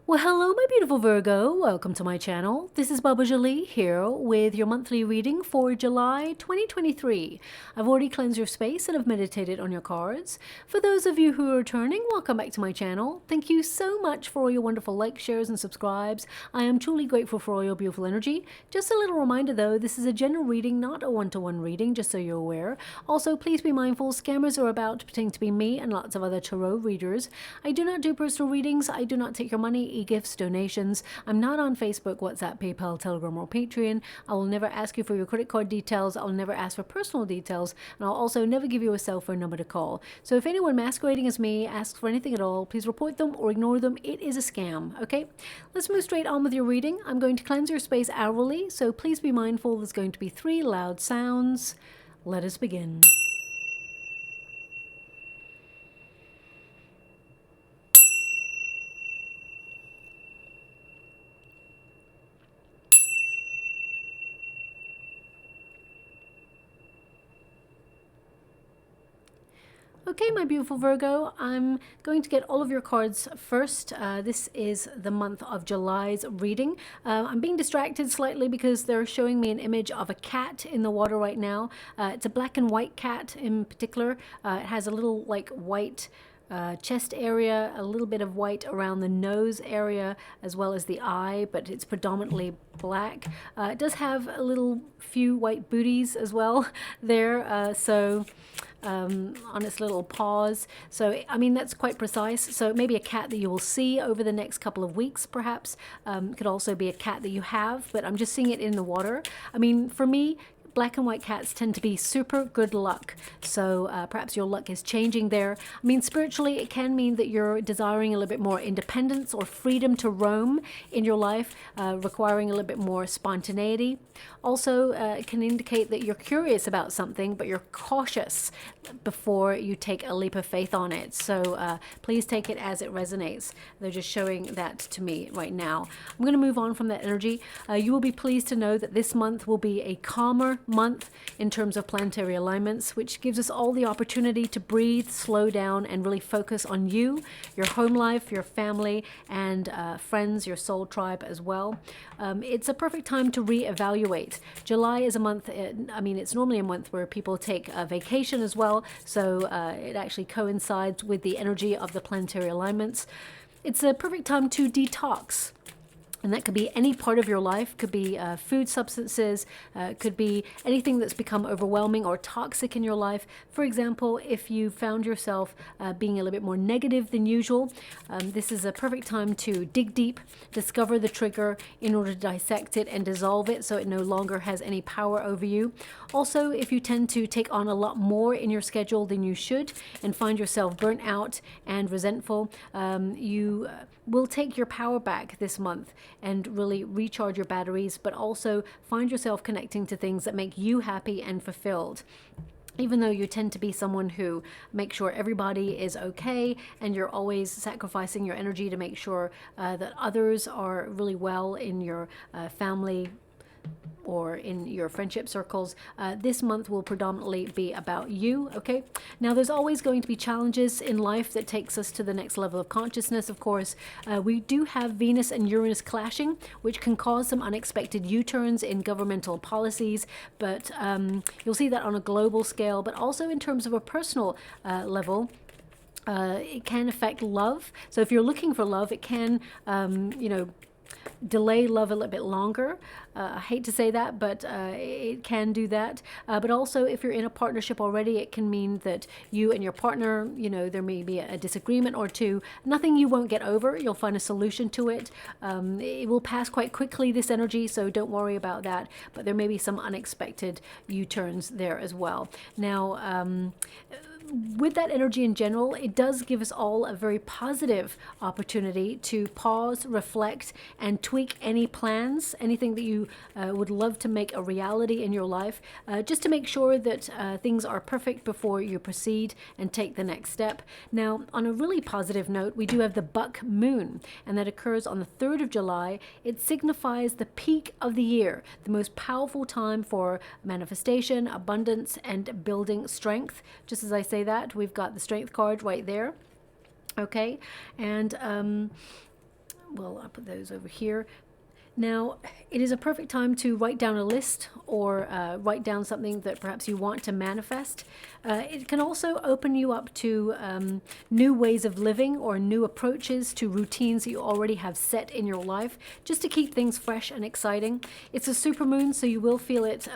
Well, hello, my beautiful Virgo. Welcome to my channel. This is Baba Jolie here with your monthly reading for July 2023. I've already cleansed your space and have meditated on your cards. For those of you who are returning, welcome back to my channel. Thank you so much for all your wonderful likes, shares, and subscribes. I am truly grateful for all your beautiful energy. Just a little reminder though, this is a general reading, not a one-to-one reading, just so you're aware. Also, please be mindful, scammers are about pretending to be me and lots of other tarot readers. I do not do personal readings. I do not take your money, gifts, donations. I'm not on Facebook, WhatsApp, PayPal, Telegram, or Patreon. I will never ask you for your credit card details. I'll never ask for personal details, and I'll also never give you a cell phone number to call. So if anyone masquerading as me asks for anything at all, please report them or ignore them. It is a scam, okay? Let's move straight on with your reading. I'm going to cleanse your space hourly, so please be mindful. There's going to be 3 loud sounds. Let us begin. Okay, my beautiful Virgo, I'm going to get all of your cards first. This is the month of July's reading. I'm being distracted slightly because they're showing me an image of a cat in the water right now. It's a black and white cat in particular. It has a little like white chest area, a little bit of white around the nose area as well as the eye, but it's predominantly black. It does have a little few white booties as well there, on its little paws. So, I mean, that's quite precise. So maybe a cat that you will see over the next couple of weeks, perhaps. Could also be a cat that you have, but I'm just seeing it in the water. I mean, for me, black and white cats tend to be super good luck. So perhaps your luck is changing there. I mean, spiritually, it can mean that you're desiring a little bit more independence or freedom to roam in your life, requiring a little bit more spontaneity. Also, it can indicate that you're curious about something, but you're cautious before you take a leap of faith on it. So please take it as it resonates. They're just showing that to me right now. I'm going to move on from that energy. You will be pleased to know that this month will be a calmer month in terms of planetary alignments, which gives us all the opportunity to breathe, slow down, and really focus on you, your home life, your family, and friends, your soul tribe as well. It's a perfect time to reevaluate. July is a month, I mean, it's normally a month where people take a vacation as well, so it actually coincides with the energy of the planetary alignments. It's a perfect time to detox. And that could be any part of your life, could be food substances, could be anything that's become overwhelming or toxic in your life. For example, if you found yourself being a little bit more negative than usual, this is a perfect time to dig deep, discover the trigger in order to dissect it and dissolve it so it no longer has any power over you. Also, if you tend to take on a lot more in your schedule than you should and find yourself burnt out and resentful, you will take your power back this month and really recharge your batteries, but also find yourself connecting to things that make you happy and fulfilled. Even though you tend to be someone who makes sure everybody is okay and you're always sacrificing your energy to make sure that others are really well in your family or in your friendship circles, this month will predominantly be about you, okay? Now, there's always going to be challenges in life that takes us to the next level of consciousness, of course. We do have Venus and Uranus clashing, which can cause some unexpected U-turns in governmental policies, but you'll see that on a global scale, but also in terms of a personal level. It can affect love. So if you're looking for love, it can, delay love a little bit longer. I hate to say that, but it can do that. But also, if you're in a partnership already, it can mean that you and your partner, there may be a disagreement or two. Nothing you won't get over. You'll find a solution to it. It will pass quite quickly, this energy, so don't worry about that. But there may be some unexpected U-turns there as well. Now, with that energy in general, it does give us all a very positive opportunity to pause, reflect, and tweak any plans, anything that you would love to make a reality in your life, just to make sure that things are perfect before you proceed and take the next step. Now, on a really positive note, we do have the buck moon, and that occurs on the 3rd of July. It signifies the peak of the year, the most powerful time for manifestation, abundance, and building strength. Just as I say that, we've got the strength card right there. Okay, and well, I'll put those over here. Now, it is a perfect time to write down a list or write down something that perhaps you want to manifest. It can also open you up to new ways of living or new approaches to routines that you already have set in your life, just to keep things fresh and exciting. It's a supermoon, so you will feel it,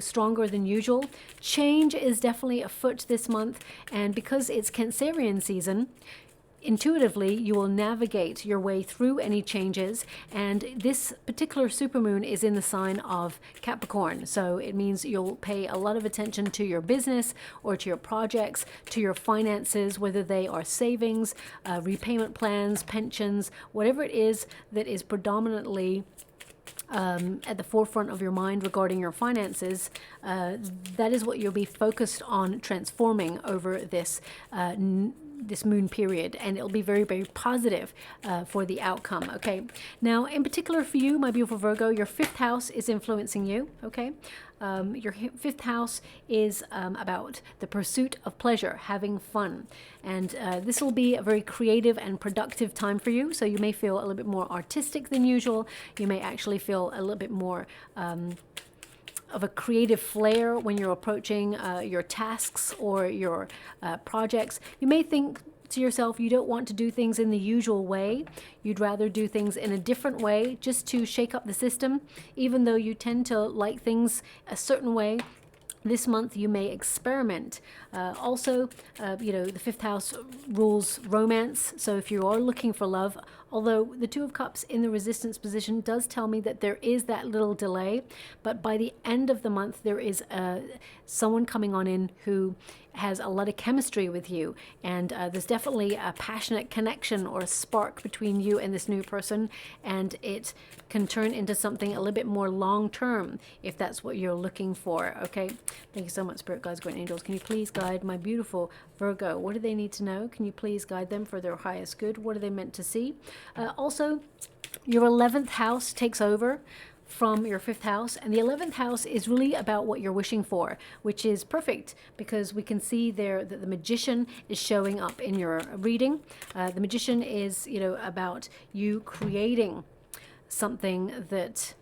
stronger than usual. Change is definitely afoot this month, and because it's Cancerian season, intuitively, you will navigate your way through any changes, and this particular supermoon is in the sign of Capricorn, so it means you'll pay a lot of attention to your business or to your projects, to your finances, whether they are savings, repayment plans, pensions, whatever it is that is predominantly at the forefront of your mind regarding your finances. That is what you'll be focused on transforming over this moon period, and it'll be very, very positive for the outcome. Okay, now in particular for you, my beautiful Virgo, your fifth house is influencing you. Okay, your fifth house is about the pursuit of pleasure, having fun, and this will be a very creative and productive time for you. So you may feel a little bit more artistic than usual. You may actually feel a little bit more of a creative flair when you're approaching your tasks or your projects. You may think to yourself, you don't want to do things in the usual way. You'd rather do things in a different way just to shake up the system. Even though you tend to like things a certain way, this month you may experiment. The fifth house rules romance. So if you are looking for love, although the Two of Cups in the resistance position does tell me that there is that little delay, but by the end of the month there is someone coming on in who has a lot of chemistry with you, and there's definitely a passionate connection or a spark between you and this new person, and it can turn into something a little bit more long-term if that's what you're looking for. Okay, thank you so much, Spirit Guides, Guardian Angels. Can you please guide my beautiful Virgo? What do they need to know? Can you please guide them for their highest good? What are they meant to see? Also, your 11th house takes over from your fifth house, and the 11th house is really about what you're wishing for, which is perfect because we can see there that the Magician is showing up in your reading. The Magician is, about you creating something that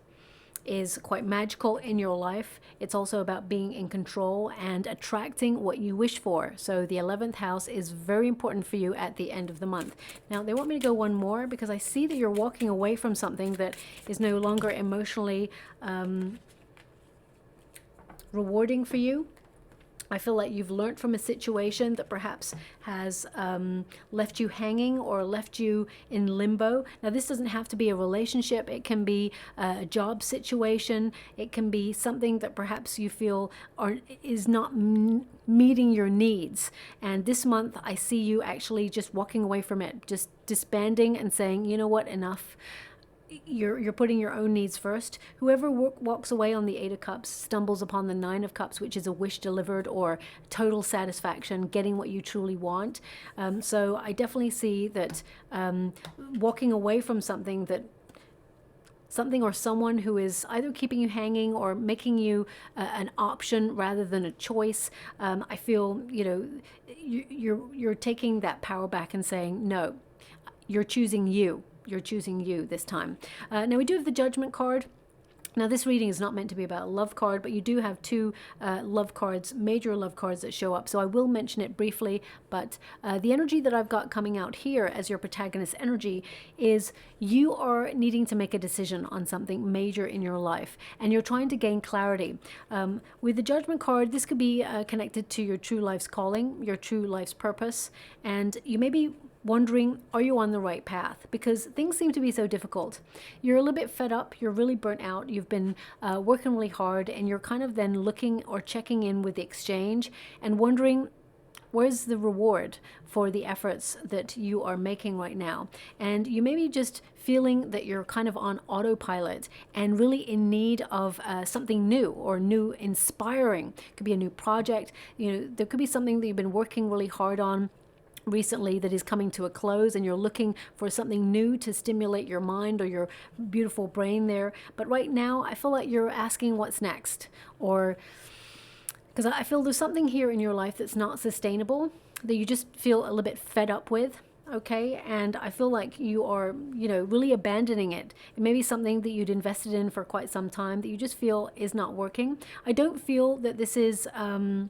is quite magical in your life. It's also about being in control and attracting what you wish for. So the 11th house is very important for you at the end of the month. Now, they want me to go one more because I see that you're walking away from something that is no longer emotionally rewarding for you. I feel like you've learned from a situation that perhaps has left you hanging or left you in limbo. Now, this doesn't have to be a relationship. It can be a job situation. It can be something that perhaps you feel is not meeting your needs. And this month, I see you actually just walking away from it, just disbanding and saying, you know what, enough. You're putting your own needs first. Whoever walks away on the Eight of Cups stumbles upon the Nine of Cups, which is a wish delivered or total satisfaction, getting what you truly want. So I definitely see that walking away from something or someone who is either keeping you hanging or making you an option rather than a choice. I feel, you're taking that power back and saying, no, you're choosing you. You're choosing you this time. Now we do have the Judgment card. Now this reading is not meant to be about a love card, but you do have two love cards, major love cards that show up. So I will mention it briefly, but the energy that I've got coming out here as your protagonist energy is you are needing to make a decision on something major in your life, and you're trying to gain clarity. With the Judgment card, this could be connected to your true life's calling, your true life's purpose, and you may be wondering, are you on the right path? Because things seem to be so difficult. You're a little bit fed up, you're really burnt out, you've been working really hard, and you're kind of then looking or checking in with the exchange and wondering, where's the reward for the efforts that you are making right now? And you may be just feeling that you're kind of on autopilot and really in need of something new or new inspiring. It could be a new project. There could be something that you've been working really hard on recently that is coming to a close, and you're looking for something new to stimulate your mind or your beautiful brain there. But right now, I feel like you're asking what's next, or because I feel there's something here in your life that's not sustainable, that you just feel a little bit fed up with. okay? And I feel like you are, really abandoning it. It may be something that you'd invested in for quite some time that you just feel is not working. I don't feel that this is a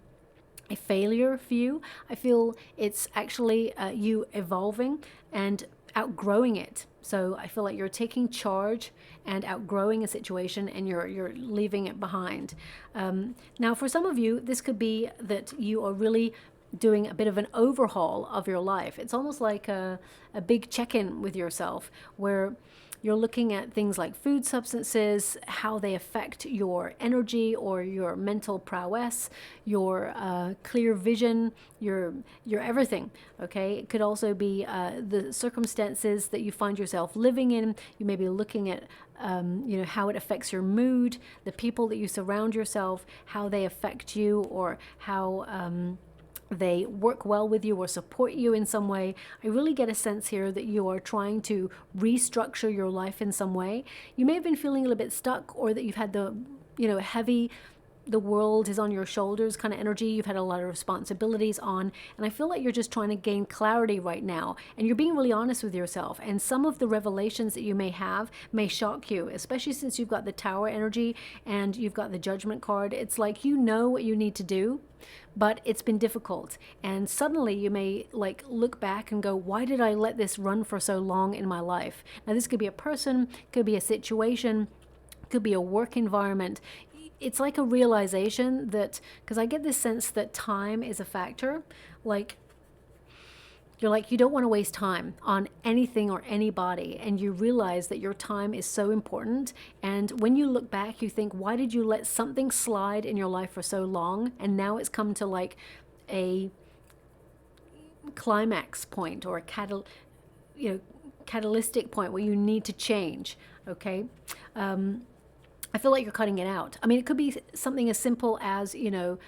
failure for you. I feel it's actually you evolving and outgrowing it. So I feel like you're taking charge and outgrowing a situation, and you're leaving it behind. Now, for some of you, this could be that you are really doing a bit of an overhaul of your life. It's almost like a big check-in with yourself, where you're looking at things like food substances, how they affect your energy or your mental prowess, your clear vision, your everything. Okay, it could also be the circumstances that you find yourself living in. You may be looking at how it affects your mood, the people that you surround yourself, how they affect you, or how they work well with you or support you in some way. I really get a sense here that you are trying to restructure your life in some way. You may have been feeling a little bit stuck, or that you've had the, heavy, the world is on your shoulders kind of energy. You've had a lot of responsibilities on, and I feel like you're just trying to gain clarity right now, and you're being really honest with yourself. And some of the revelations that you may have may shock you, especially since you've got the Tower energy and you've got the Judgment card. It's like you know what you need to do, but it's been difficult, and suddenly you may look back and go, why did I let this run for so long in my life? Now, this could be a person, could be a situation, could be a work environment. It's like a realization that, because I get this sense that time is a factor. You don't want to waste time on anything or anybody, and you realize that your time is so important. And when you look back, you think, why did you let something slide in your life for so long? And now it's come to a climax point, or a catalytic point where you need to change. Okay. I feel like you're cutting it out. I mean, it could be something as simple as, a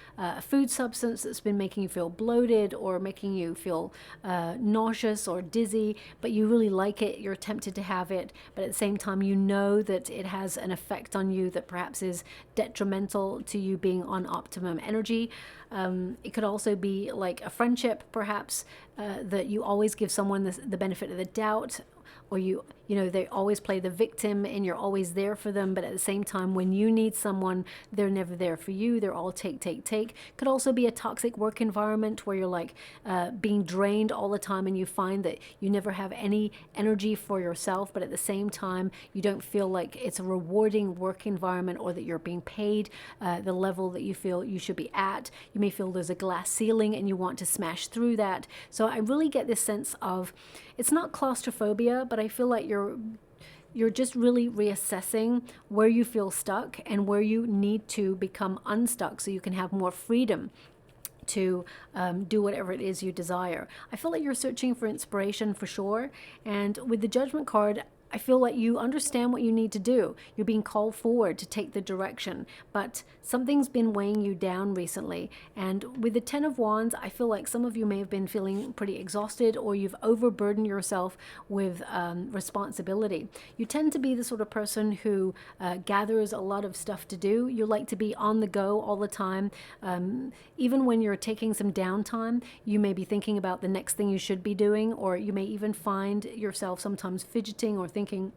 food substance that's been making you feel bloated or making you feel nauseous or dizzy, but you really like it. You're tempted to have it, but at the same time, you know that it has an effect on you that perhaps is detrimental to you being on optimum energy. It could also be like a friendship, perhaps, that you always give someone the benefit of the doubt, or they always play the victim and you're always there for them, but at the same time, when you need someone, they're never there for you. They're all take. Could also be a toxic work environment where you're being drained all the time, and you find that you never have any energy for yourself, but at the same time, you don't feel like it's a rewarding work environment, or that you're being paid the level that you feel you should be at. You may feel there's a glass ceiling and you want to smash through that. So I really get this sense of, it's not claustrophobia, but I feel like you're just really reassessing where you feel stuck and where you need to become unstuck, so you can have more freedom to do whatever it is you desire. I feel like you're searching for inspiration for sure. And with the Judgment card, I feel like you understand what you need to do. You're being called forward to take the direction, but something's been weighing you down recently. And with the Ten of Wands, I feel like some of you may have been feeling pretty exhausted, or you've overburdened yourself with responsibility. You tend to be the sort of person who gathers a lot of stuff to do. You like to be on the go all the time. Even when you're taking some downtime, you may be thinking about the next thing you should be doing, or you may even find yourself sometimes fidgeting or thinking,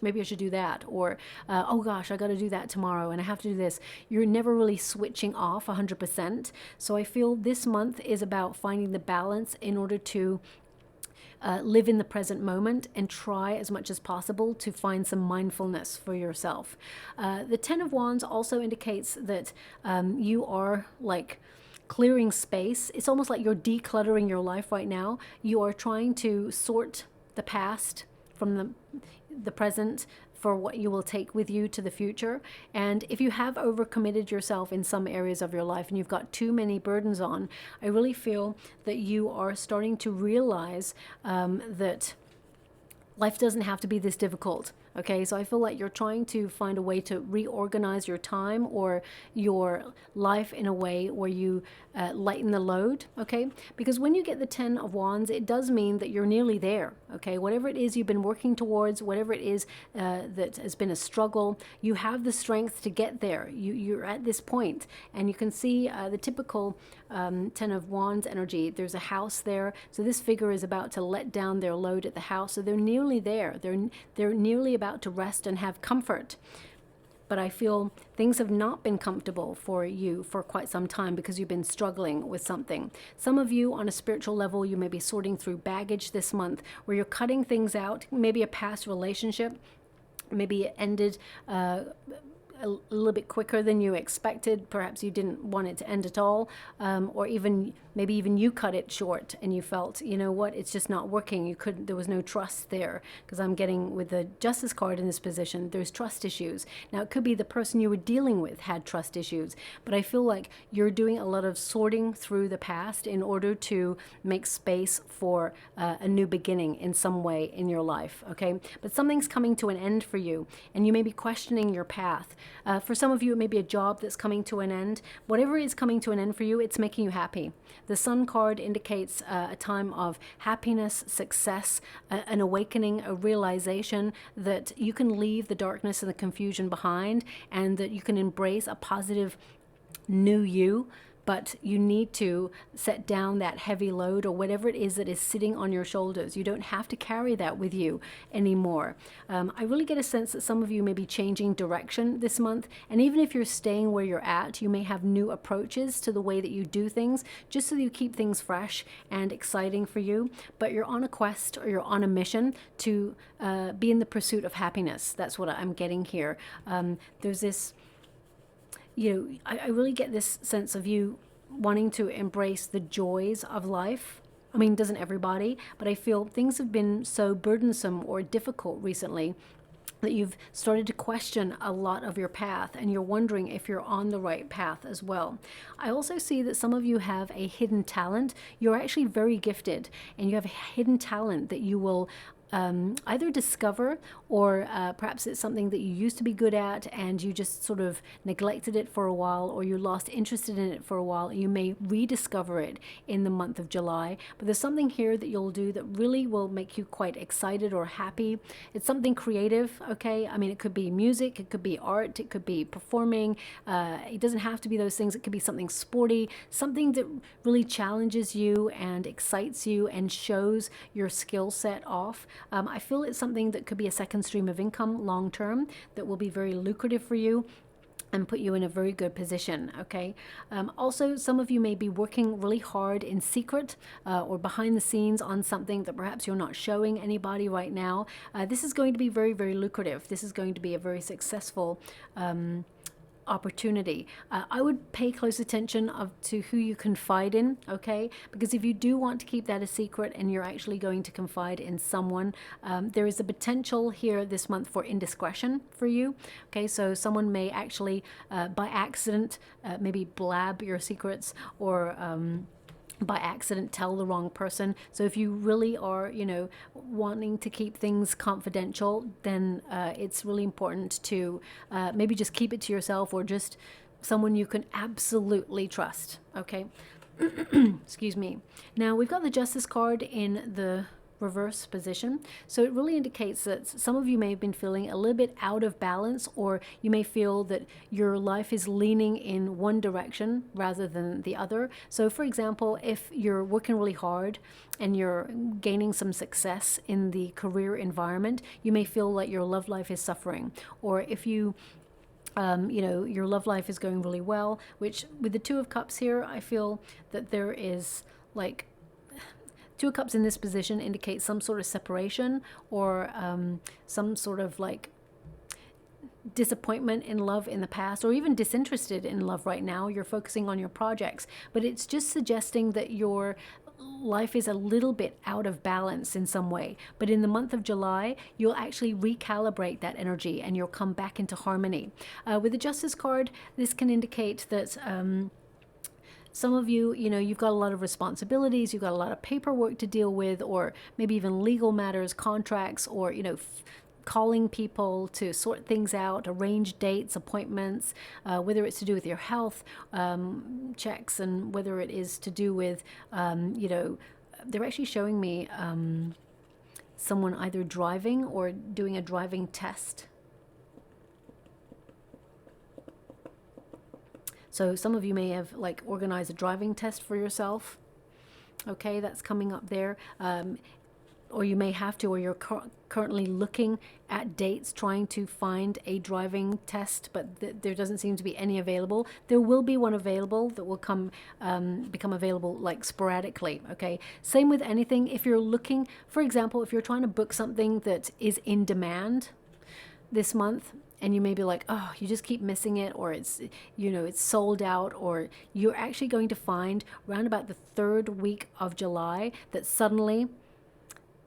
maybe I should do that, or oh gosh, I got to do that tomorrow and I have to do this. You're never really switching off 100%. So I feel this month is about finding the balance in order to live in the present moment and try as much as possible to find some mindfulness for yourself. The Ten of Wands also indicates that you are clearing space. It's almost like you're decluttering your life right now. You are trying to sort the past from the present for what you will take with you to the future. And if you have overcommitted yourself in some areas of your life and you've got too many burdens on, I really feel that you are starting to realize that life doesn't have to be this difficult. Okay, so I feel like you're trying to find a way to reorganize your time or your life in a way where you lighten the load. Okay, because when you get the 10 of Wands, it does mean that you're nearly there. Okay, whatever it is you've been working towards, whatever it is that has been a struggle, you have the strength to get there. You're at this point, and you can see the typical 10 of Wands energy. There's a house there, so this figure is about to let down their load at the house, so they're nearly there. They're nearly about to rest and have comfort. But I feel things have not been comfortable for you for quite some time because you've been struggling with something. Some of you on a spiritual level, you may be sorting through baggage this month where you're cutting things out, maybe a past relationship, maybe it ended a little bit quicker than you expected. Perhaps you didn't want it to end at all, or maybe even you cut it short and you felt, you know what, it's just not working. There was no trust there, because I'm getting with the Justice card in this position, there's trust issues. Now it could be the person you were dealing with had trust issues, but I feel like you're doing a lot of sorting through the past in order to make space for a new beginning in some way in your life. Okay, but something's coming to an end for you, and you may be questioning your path. For some of you, it may be a job that's coming to an end. Whatever is coming to an end for you, it's making you happy. The Sun card indicates a time of happiness, success, an awakening, a realization that you can leave the darkness and the confusion behind, and that you can embrace a positive new you. But you need to set down that heavy load or whatever it is that is sitting on your shoulders. You don't have to carry that with you anymore. I really get a sense that some of you may be changing direction this month. And even if you're staying where you're at, you may have new approaches to the way that you do things, just so that you keep things fresh and exciting for you. But you're on a quest, or you're on a mission to be in the pursuit of happiness. That's what I'm getting here. There's this... I really get this sense of you wanting to embrace the joys of life. I mean, doesn't everybody? But I feel things have been so burdensome or difficult recently that you've started to question a lot of your path, and you're wondering if you're on the right path as well. I also see that some of you have a hidden talent. You're actually very gifted, and you have a hidden talent that you will either discover, or perhaps it's something that you used to be good at and you just sort of neglected it for a while, or you lost interest in it for a while, and you may rediscover it in the month of July. But there's something here that you'll do that really will make you quite excited or happy. It's something creative, okay? I mean, it could be music, it could be art, it could be performing. It doesn't have to be those things. It could be something sporty, something that really challenges you and excites you and shows your skill set off. I feel it's something that could be a second stream of income long term that will be very lucrative for you and put you in a very good position, okay? Also, some of you may be working really hard in secret or behind the scenes on something that perhaps you're not showing anybody right now. This is going to be very, very lucrative. This is going to be a very successful opportunity. I would pay close attention to who you confide in, okay? Because if you do want to keep that a secret and you're actually going to confide in someone, there is a potential here this month for indiscretion for you, okay? So someone may actually, by accident, maybe blab your secrets, or by accident tell the wrong person. So if you really are, wanting to keep things confidential, then it's really important to maybe just keep it to yourself, or just someone you can absolutely trust, okay? Excuse me. Now, we've got the Justice card in the reverse position, so it really indicates that some of you may have been feeling a little bit out of balance, or you may feel that your life is leaning in one direction rather than the other. So for example, if you're working really hard and you're gaining some success in the career environment, you may feel like your love life is suffering. Or if you your love life is going really well, which with the Two of Cups here, I feel that there is like Two of Cups in this position indicates some sort of separation, or some sort of like disappointment in love in the past, or even disinterested in love right now. You're focusing on your projects, but it's just suggesting that your life is a little bit out of balance in some way. But in the month of July, you'll actually recalibrate that energy and you'll come back into harmony. With the Justice card, this can indicate that some of you, you've got a lot of responsibilities, you've got a lot of paperwork to deal with, or maybe even legal matters, contracts, or, calling people to sort things out, arrange dates, appointments, whether it's to do with your health checks, and whether it is to do with, you know, they're actually showing me someone either driving or doing a driving test. So some of you may have like organized a driving test for yourself. Okay, that's coming up there. Or you may have to, or you're currently looking at dates trying to find a driving test, but there doesn't seem to be any available. There will be one available that will become available like sporadically. Okay, same with anything. If you're looking, for example, if you're trying to book something that is in demand this month, and you may be like, oh, you just keep missing it, or it's, you know, it's sold out, or you're actually going to find around about the 3rd week of July that suddenly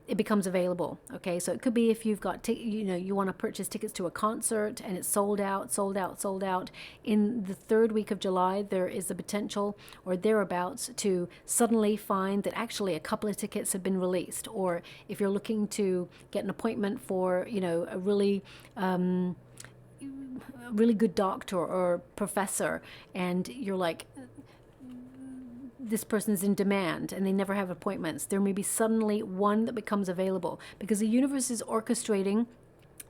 it becomes available. Okay, so it could be if you've got, you know, you want to purchase tickets to a concert and it's sold out, sold out, sold out. In the 3rd week of July, there is the potential or thereabouts to suddenly find that actually a couple of tickets have been released. Or if you're looking to get an appointment for, you know, a really good doctor or professor, and you're like, this person's in demand and they never have appointments, there may be suddenly one that becomes available, because the universe is orchestrating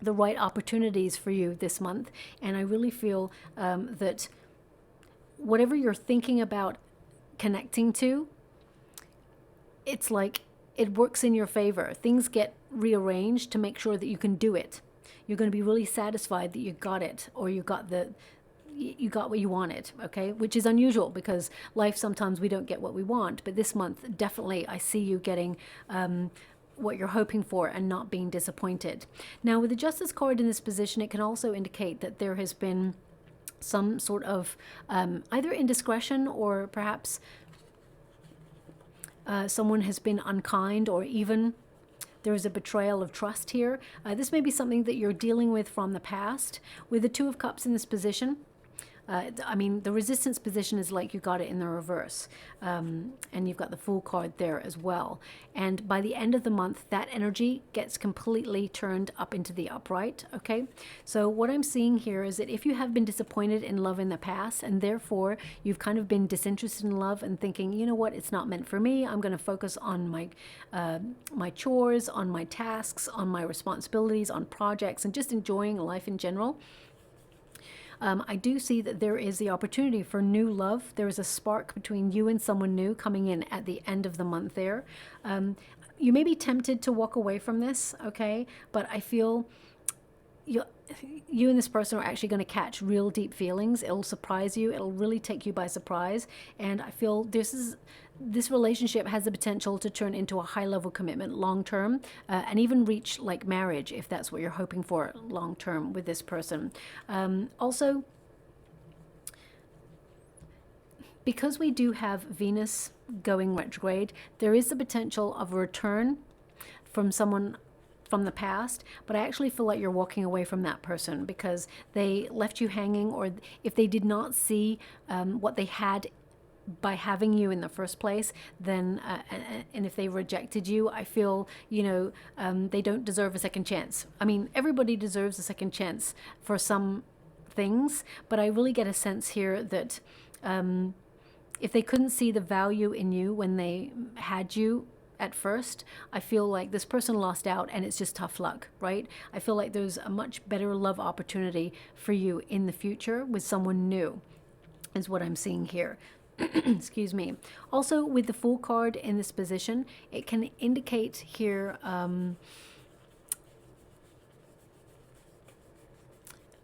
the right opportunities for you this month. And I really feel that whatever you're thinking about connecting to, it's like it works in your favor. Things get rearranged to make sure that you can do it. You're going to be really satisfied that you got it, or you got what you wanted, okay? Which is unusual, because life, sometimes we don't get what we want. But this month, definitely, I see you getting what you're hoping for and not being disappointed. Now, with the Justice card in this position, it can also indicate that there has been some sort of either indiscretion, or perhaps someone has been unkind, or even there is a betrayal of trust here. This may be something that you're dealing with from the past. With the Two of Cups in this position, I mean, the Resistance position is like you got it in the reverse. And you've got the Fool card there as well. And by the end of the month, that energy gets completely turned up into the upright, okay? So what I'm seeing here is that if you have been disappointed in love in the past, and therefore you've kind of been disinterested in love and thinking, you know what, it's not meant for me, I'm going to focus on my chores, on my tasks, on my responsibilities, on projects, and just enjoying life in general. I do see that there is the opportunity for new love. There is a spark between you and someone new coming in at the end of the month there. You may be tempted to walk away from this, okay? But I feel you and this person are actually going to catch real deep feelings. It'll surprise you. It'll really take you by surprise. And I feel this relationship has the potential to turn into a high-level commitment long-term, and even reach like marriage, if that's what you're hoping for long-term with this person. Also, because we do have Venus going retrograde, there is the potential of a return from someone from the past, but I actually feel like you're walking away from that person because they left you hanging, or if they did not see what they had by having you in the first place, then and if they rejected you, I feel, you know, they don't deserve a second chance. I mean, everybody deserves a second chance for some things, but I really get a sense here that if they couldn't see the value in you when they had you at first, I feel like this person lost out, and it's just tough luck, right? I feel like there's a much better love opportunity for you in the future with someone new, is what I'm seeing here. Excuse me. Also, with the Fool card in this position, it can indicate here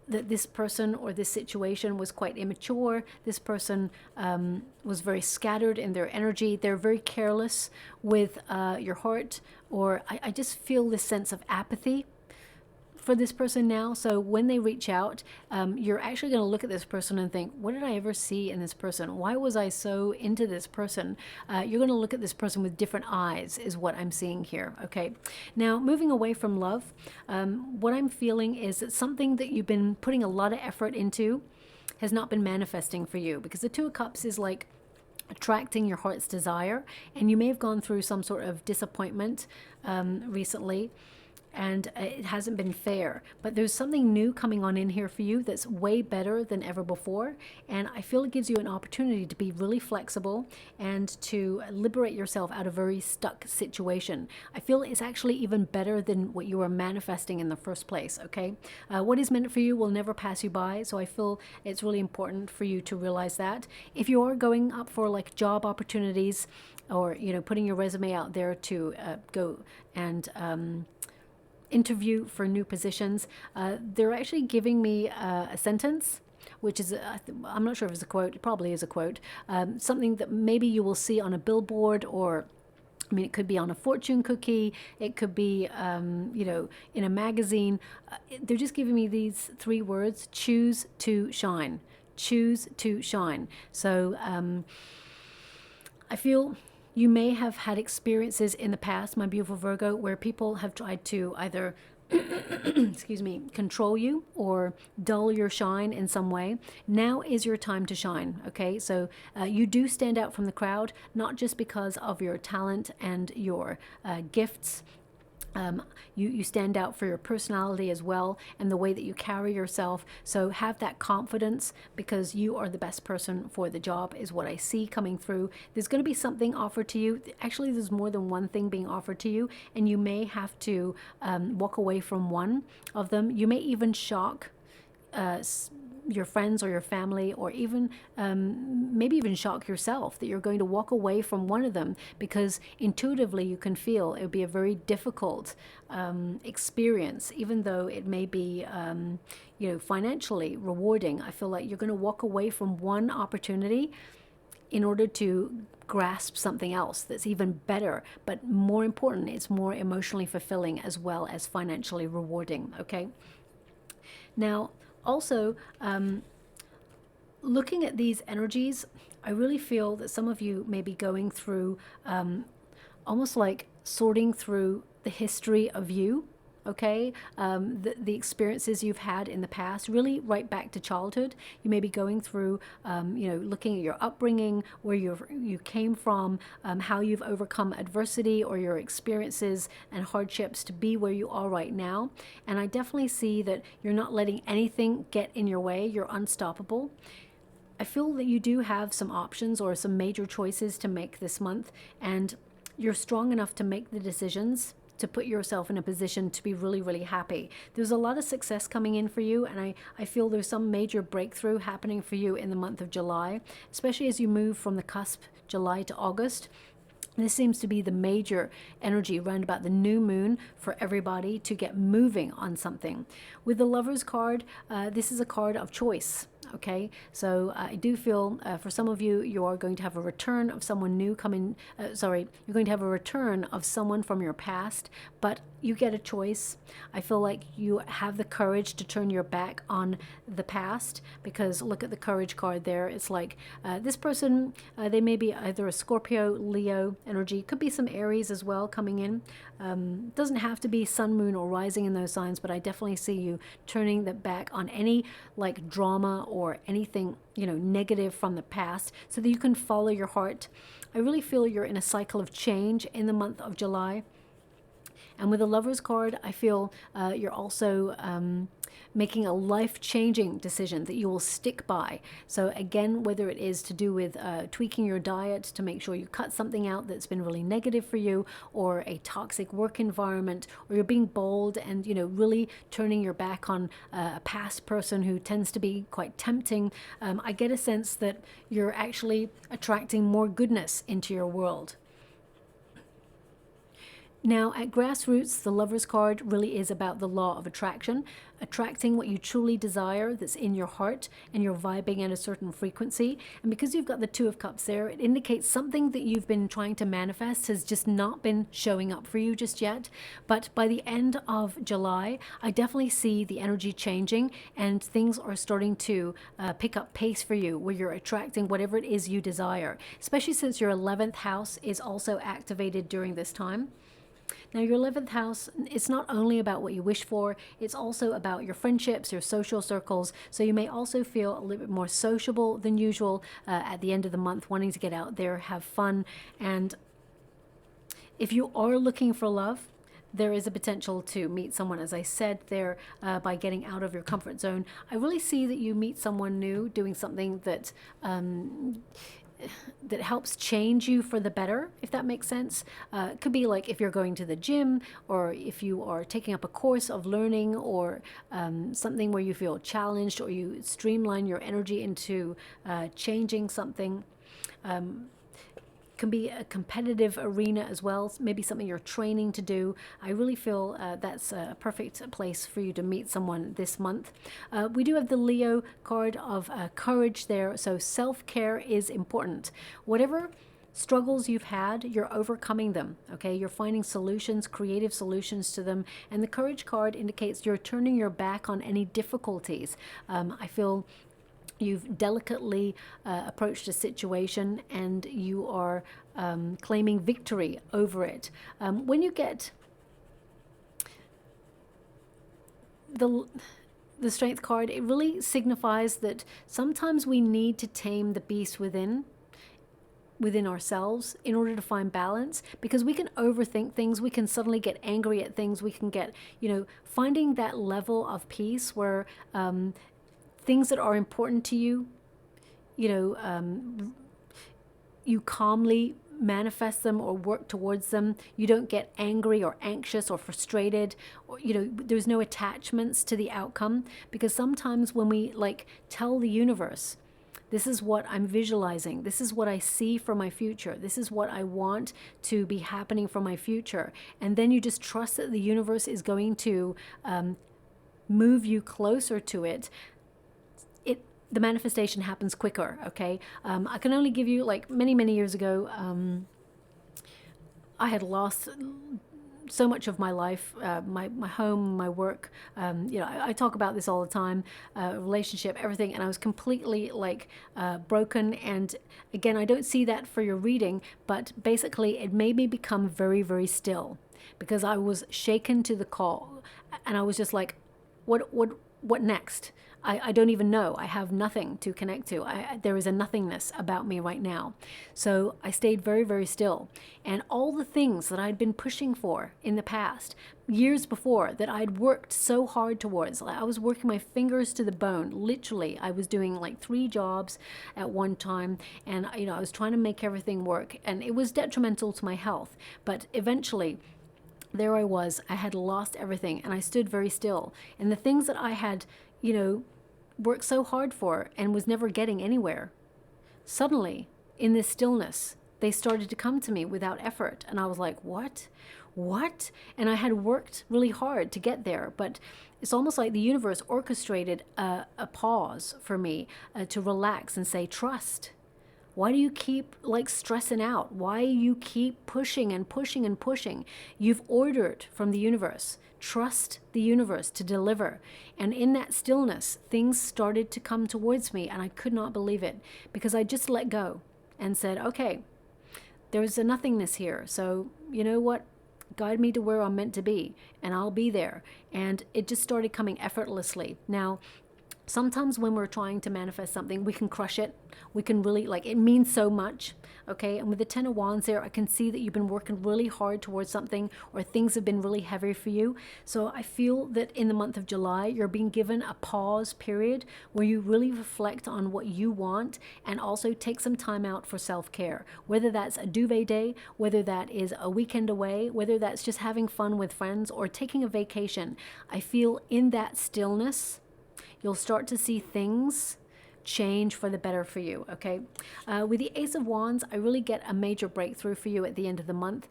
that this person or this situation was quite immature. This person was very scattered in their energy. They're very careless with your heart, or I just feel this sense of apathy for this person now. So when they reach out, you're actually going to look at this person and think, what did I ever see in this person? Why was I so into this person? You're going to look at this person with different eyes, is what I'm seeing here. Okay. Now, moving away from love, what I'm feeling is that something that you've been putting a lot of effort into has not been manifesting for you, because the Two of Cups is like attracting your heart's desire, and you may have gone through some sort of disappointment recently. and it hasn't been fair. But there's something new coming on in here for you that's way better than ever before. And I feel it gives you an opportunity to be really flexible and to liberate yourself out of a very stuck situation. I feel it's actually even better than what you were manifesting in the first place, okay? What is meant for you will never pass you by. So I feel it's really important for you to realize that. If you are going up for like job opportunities, or, you know, putting your resume out there to go and interview for new positions, they're actually giving me a sentence, which is, I'm not sure if it's a quote, it probably is a quote, something that maybe you will see on a billboard, or I mean, it could be on a fortune cookie, it could be, you know, in a magazine. They're just giving me these 3 words: choose to shine. Choose to shine. So I feel you may have had experiences in the past, my beautiful Virgo, where people have tried to either excuse me, control you or dull your shine in some way. Now is your time to shine, okay? So you do stand out from the crowd, not just because of your talent and your gifts. You stand out for your personality as well, and the way that you carry yourself. So have that confidence, because you are the best person for the job, is what I see coming through. There's going to be something offered to you. Actually, there's more than one thing being offered to you, and you may have to walk away from one of them. You may even shock your friends or your family, or even maybe even shock yourself that you're going to walk away from one of them, because intuitively you can feel it would be a very difficult experience, even though it may be you know, financially rewarding. I feel like you're going to walk away from one opportunity in order to grasp something else that's even better, but more important, it's more emotionally fulfilling as well as financially rewarding, okay? Now, also, looking at these energies, I really feel that some of you may be going through almost like sorting through the history of you, okay? The experiences you've had in the past, really right back to childhood. You may be going through, you know, looking at your upbringing, where you came from, how you've overcome adversity or your experiences and hardships to be where you are right now. And I definitely see that you're not letting anything get in your way. You're unstoppable. I feel that you do have some options or some major choices to make this month, and you're strong enough to make the decisions to put yourself in a position to be really, really happy. There's a lot of success coming in for you, and I feel there's some major breakthrough happening for you in the month of July, especially as you move from the cusp, July to August. This seems to be the major energy around about the new moon for everybody to get moving on something. With the Lovers card, this is a card of choice. Okay, so I do feel for some of you, you are going to have a return of someone new coming. Sorry, you're going to have a return of someone from your past, but you get a choice. I feel like you have the courage to turn your back on the past, because look at the courage card there. It's like this person, they may be either a Scorpio, Leo energy, could be some Aries as well coming in. Doesn't have to be sun, moon, or rising in those signs, but I definitely see you turning the back on any like drama or anything, you know, negative from the past, so that you can follow your heart. I really feel you're in a cycle of change in the month of July. And with the Lovers card, I feel you're also making a life-changing decision that you will stick by. So again, whether it is to do with tweaking your diet to make sure you cut something out that's been really negative for you, or a toxic work environment, or you're being bold and, you know, really turning your back on a past person who tends to be quite tempting, I get a sense that you're actually attracting more goodness into your world. Now, at Grassroots, the Lovers card really is about the law of attraction, attracting what you truly desire that's in your heart, and you're vibing at a certain frequency. And because you've got the Two of Cups there, it indicates something that you've been trying to manifest has just not been showing up for you just yet. But by the end of July, I definitely see the energy changing, and things are starting to pick up pace for you, where you're attracting whatever it is you desire, especially since your 11th house is also activated during this time. Now, your 11th house, it's not only about what you wish for, it's also about your friendships, your social circles. So you may also feel a little bit more sociable than usual at the end of the month, wanting to get out there, have fun. And if you are looking for love, there is a potential to meet someone, as I said there, by getting out of your comfort zone. I really see that you meet someone new doing something that that helps change you for the better, if that makes sense. It could be like if you're going to the gym, or if you are taking up a course of learning, or something where you feel challenged, or you streamline your energy into changing something. Can be a competitive arena as well, maybe something you're training to do. I really feel that's a perfect place for you to meet someone this month. We do have the Leo card of courage there, so self-care is important. Whatever struggles you've had, you're overcoming them, okay? You're finding solutions, creative solutions to them, and the courage card indicates you're turning your back on any difficulties. I feel you've delicately approached a situation, and you are claiming victory over it. When you get the strength card, it really signifies that sometimes we need to tame the beast within ourselves in order to find balance, because we can overthink things, we can suddenly get angry at things, we can get, finding that level of peace where things that are important to you, you calmly manifest them or work towards them. You don't get angry or anxious or frustrated, or there's no attachments to the outcome, because sometimes when we tell the universe, this is what I'm visualizing, this is what I see for my future, this is what I want to be happening for my future, and then you just trust that the universe is going to move you closer to it, the manifestation happens quicker, okay? I can only give you, many years ago, I had lost so much of my life, my home, my work. I talk about this all the time, relationship, everything, and I was completely broken. And again, I don't see that for your reading, but basically it made me become very, very still, because I was shaken to the call, and I was just like, what next? I don't even know. I have nothing to connect to. There is a nothingness about me right now. So I stayed very, very still. And all the things that I'd been pushing for in the past, years before, that I'd worked so hard towards, I was working my fingers to the bone. Literally, I was doing 3 jobs at one time. And, I was trying to make everything work. And it was detrimental to my health. But eventually, there I was. I had lost everything. And I stood very still. And the things that I had, worked so hard for and was never getting anywhere, suddenly in this stillness they started to come to me without effort, and I was like, what? And I had worked really hard to get there, but it's almost like the universe orchestrated a pause for me to relax and say, trust. Why do you keep stressing out? Why you keep pushing and pushing and pushing? You've ordered from the universe. Trust the universe to deliver. And in that stillness, things started to come towards me, and I could not believe it, because I just let go and said, okay, there's a nothingness here. So you know what? Guide me to where I'm meant to be, and I'll be there. And it just started coming effortlessly. Now, sometimes when we're trying to manifest something, we can crush it. We can really, it means so much, okay? And with the 10 of Wands there, I can see that you've been working really hard towards something, or things have been really heavy for you. So I feel that in the month of July, you're being given a pause period where you really reflect on what you want, and also take some time out for self-care. Whether that's a duvet day, whether that is a weekend away, whether that's just having fun with friends, or taking a vacation. I feel in that stillness, you'll start to see things change for the better for you, okay? With the Ace of Wands, I really get a major breakthrough for you at the end of the month.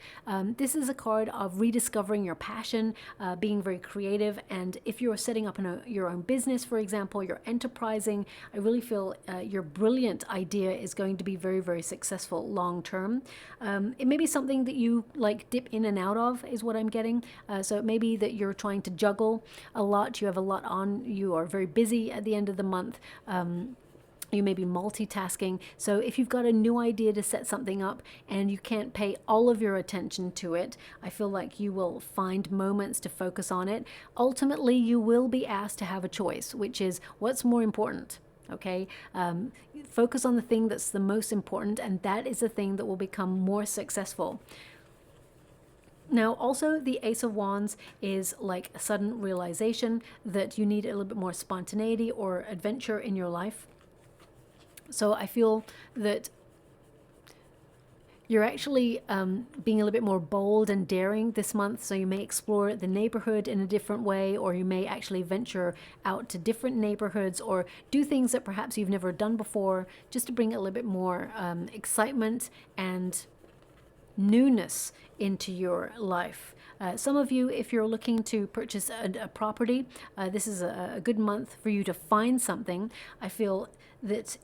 This is a card of rediscovering your passion, being very creative, and if you're setting up your own business, for example, you're enterprising, I really feel your brilliant idea is going to be very, very successful long term. It may be something that you dip in and out of, is what I'm getting. So it may be that you're trying to juggle a lot, you have a lot on, you are very busy at the end of the month. You may be multitasking. So if you've got a new idea to set something up and you can't pay all of your attention to it, I feel like you will find moments to focus on it. Ultimately, you will be asked to have a choice, which is what's more important. Okay, focus on the thing that's the most important, and that is the thing that will become more successful. Now, also the Ace of Wands is like a sudden realization that you need a little bit more spontaneity or adventure in your life. So I feel that you're actually being a little bit more bold and daring this month. So you may explore the neighborhood in a different way, or you may actually venture out to different neighborhoods or do things that perhaps you've never done before, just to bring a little bit more excitement and newness into your life. Some of you, if you're looking to purchase a property, this is a good month for you to find something. I feel that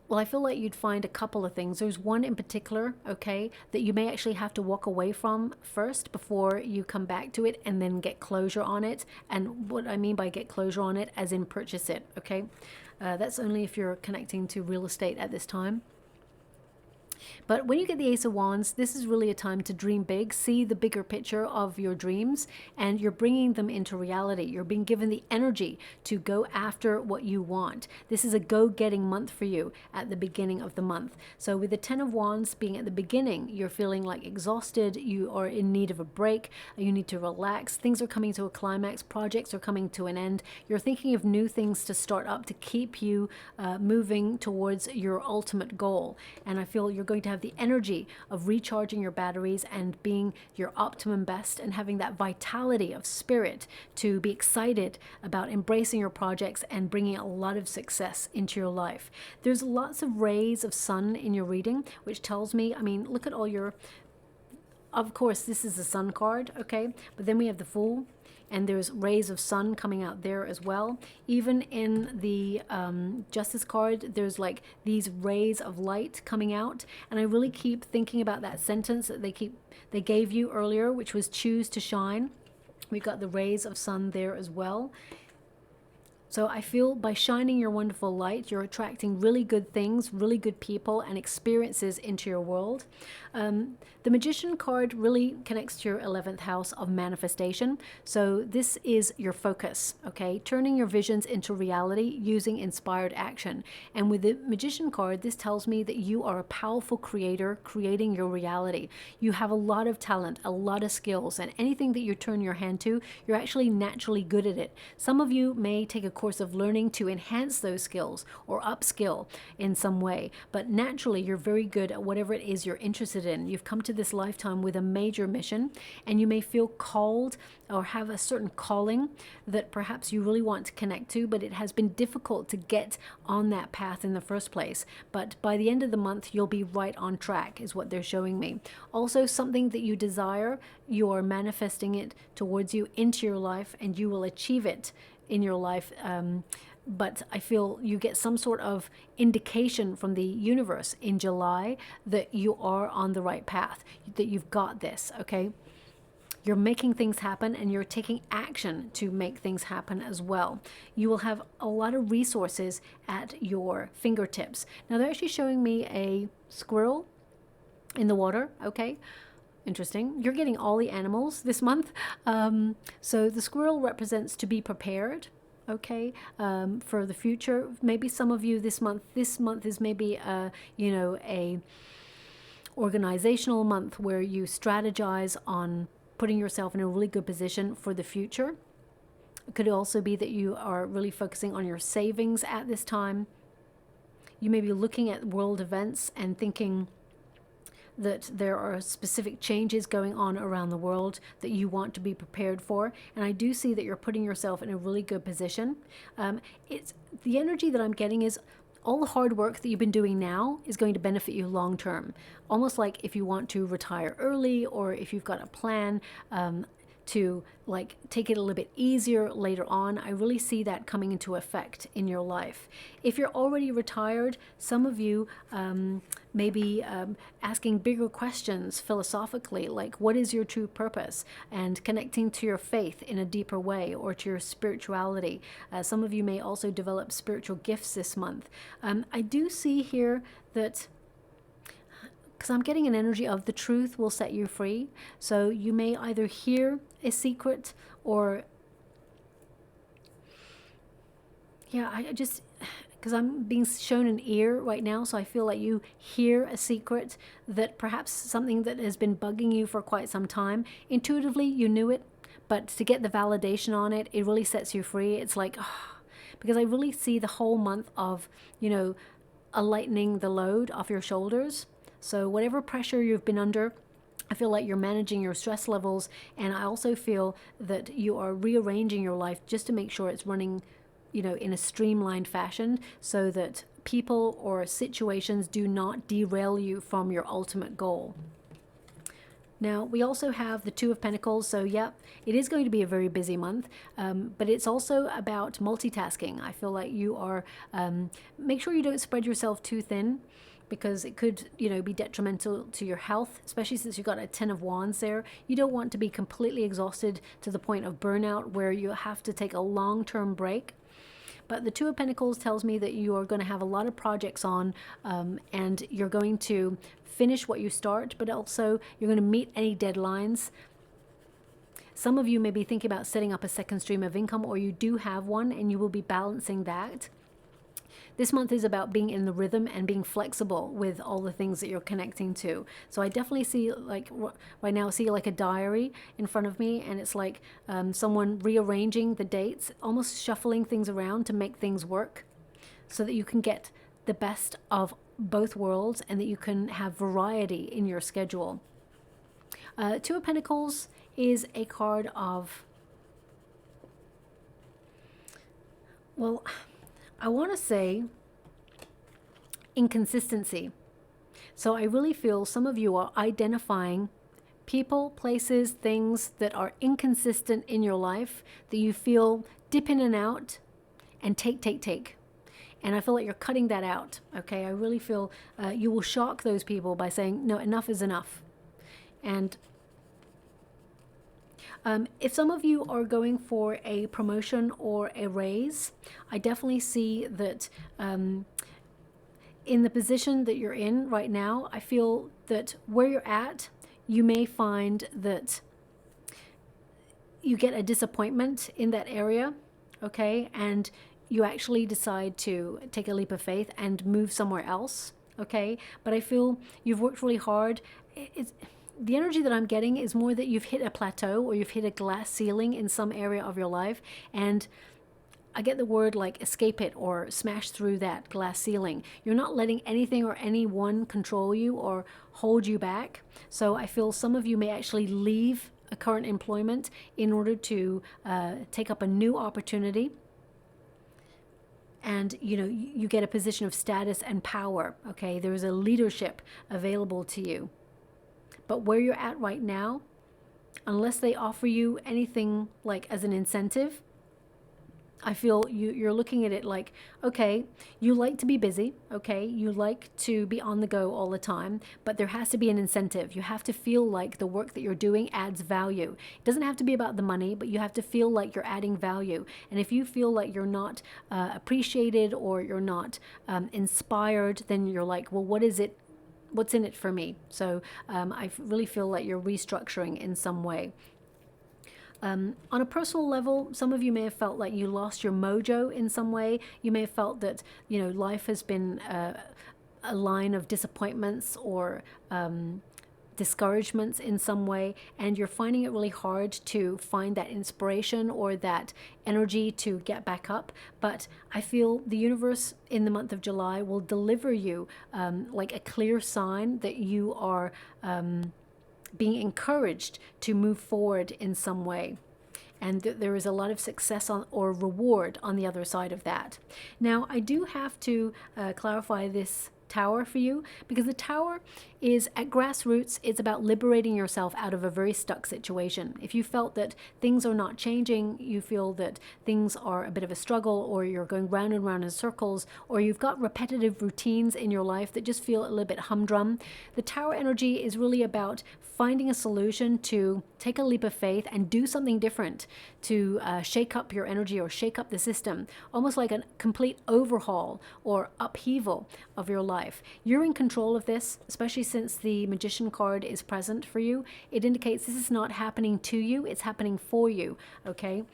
I feel like you'd find a couple of things. There's one in particular, okay, that you may actually have to walk away from first before you come back to it and then get closure on it. And what I mean by get closure on it, as in purchase it, okay? That's only if you're connecting to real estate at this time. But when you get the Ace of Wands, this is really a time to dream big, see the bigger picture of your dreams, and you're bringing them into reality. You're being given the energy to go after what you want. This is a go-getting month for you at the beginning of the month. So with the Ten of Wands being at the beginning, you're feeling like exhausted, you are in need of a break, you need to relax, things are coming to a climax, projects are coming to an end, you're thinking of new things to start up to keep you moving towards your ultimate goal. And I feel you're going to have the energy of recharging your batteries and being your optimum best and having that vitality of spirit to be excited about embracing your projects and bringing a lot of success into your life. There's lots of rays of sun in your reading, which tells me, I mean, look at all your, of course, this is the sun card, okay? But then we have the Fool, and there's rays of sun coming out there as well. Even in the Justice card, there's like these rays of light coming out. And I really keep thinking about that sentence that they gave you earlier, which was choose to shine. We've got the rays of sun there as well. So I feel by shining your wonderful light, you're attracting really good things, really good people and experiences into your world. The Magician card really connects to your 11th house of manifestation. So this is your focus, okay? Turning your visions into reality using inspired action. And with the Magician card, this tells me that you are a powerful creator creating your reality. You have a lot of talent, a lot of skills, and anything that you turn your hand to, you're actually naturally good at it. Some of you may take a course of learning to enhance those skills or upskill in some way, but naturally you're very good at whatever it is you're interested in. You've come to this lifetime with a major mission, and you may feel called or have a certain calling that perhaps you really want to connect to, but it has been difficult to get on that path in the first place. But by the end of the month, you'll be right on track, is what they're showing me. Also, something that you desire, you are manifesting it towards you into your life, and you will achieve it in your life. But I feel you get some sort of indication from the universe in July that you are on the right path, that you've got this, okay? You're making things happen, and you're taking action to make things happen as well. You will have a lot of resources at your fingertips. Now, they're actually showing me a squirrel in the water, okay? Interesting. You're getting all the animals this month. So the squirrel represents to be prepared, okay, for the future. Maybe some of you this month is maybe a organizational month where you strategize on putting yourself in a really good position for the future. It could also be that you are really focusing on your savings at this time. You may be looking at world events and thinking that there are specific changes going on around the world that you want to be prepared for. And I do see that you're putting yourself in a really good position. It's the energy that I'm getting is all the hard work that you've been doing now is going to benefit you long term. Almost like if you want to retire early, or if you've got a plan to like take it a little bit easier later on. I really see that coming into effect in your life. If you're already retired, some of you may be asking bigger questions philosophically, like what is your true purpose, and connecting to your faith in a deeper way, or to your spirituality. Some of you may also develop spiritual gifts this month. I do see here that, because I'm getting an energy of the truth will set you free. So you may either hear a secret, or, yeah, because because I'm being shown an ear right now, so I feel like you hear a secret, that perhaps something that has been bugging you for quite some time. Intuitively, you knew it, but to get the validation on it, it really sets you free. It's like, because I really see the whole month of, a lightening the load off your shoulders. So whatever pressure you've been under, I feel like you're managing your stress levels, and I also feel that you are rearranging your life just to make sure it's running, in a streamlined fashion, so that people or situations do not derail you from your ultimate goal. Now, we also have the Two of Pentacles, so yep, it is going to be a very busy month, but it's also about multitasking. I feel like you are, make sure you don't spread yourself too thin, because it could, be detrimental to your health, especially since you've got a 10 of Wands there. You don't want to be completely exhausted to the point of burnout where you have to take a long-term break. But the Two of Pentacles tells me that you are going to have a lot of projects on, and you're going to finish what you start, but also you're going to meet any deadlines. Some of you may be thinking about setting up a second stream of income, or you do have one, and you will be balancing that. This month is about being in the rhythm and being flexible with all the things that you're connecting to. So I definitely see, like right now, I see like a diary in front of me, and it's like someone rearranging the dates, almost shuffling things around to make things work, so that you can get the best of both worlds and that you can have variety in your schedule. Two of Pentacles is a card of, well, I want to say inconsistency. So I really feel some of you are identifying people, places, things that are inconsistent in your life, that you feel dip in and out and take. And I feel like you're cutting that out, okay? I really feel you will shock those people by saying, no, enough is enough. And if some of you are going for a promotion or a raise, I definitely see that in the position that you're in right now, I feel that where you're at, you may find that you get a disappointment in that area, okay? And you actually decide to take a leap of faith and move somewhere else, okay? But I feel you've worked really hard. The energy that I'm getting is more that you've hit a plateau, or you've hit a glass ceiling in some area of your life, and I get the word like escape it or smash through that glass ceiling. You're not letting anything or anyone control you or hold you back. So I feel some of you may actually leave a current employment in order to take up a new opportunity. And you get a position of status and power, okay? There's a leadership available to you. But where you're at right now, unless they offer you anything like as an incentive, I feel you're looking at it like, okay, you like to be busy, okay, you like to be on the go all the time, but there has to be an incentive. You have to feel like the work that you're doing adds value. It doesn't have to be about the money, but you have to feel like you're adding value. And if you feel like you're not appreciated, or you're not inspired, then you're like, well, what is it? What's in it for me? So I really feel like you're restructuring in some way. On a personal level, some of you may have felt like you lost your mojo in some way. You may have felt that, life has been a line of disappointments or discouragements in some way, and you're finding it really hard to find that inspiration or that energy to get back up. But I feel the universe in the month of July will deliver you like a clear sign that you are being encouraged to move forward in some way, and there is a lot of success or reward on the other side of that. Now, I do have to clarify this Tower for you, because the Tower is at grassroots. It's about liberating yourself out of a very stuck situation. If you felt that things are not changing, you feel that things are a bit of a struggle, or you're going round and round in circles, or you've got repetitive routines in your life that just feel a little bit humdrum, the Tower energy is really about finding a solution to take a leap of faith and do something different, to shake up your energy or shake up the system, almost like a complete overhaul or upheaval of your life. You're in control of this, especially since the Magician card is present for you. It indicates this is not happening to you, it's happening for you, okay?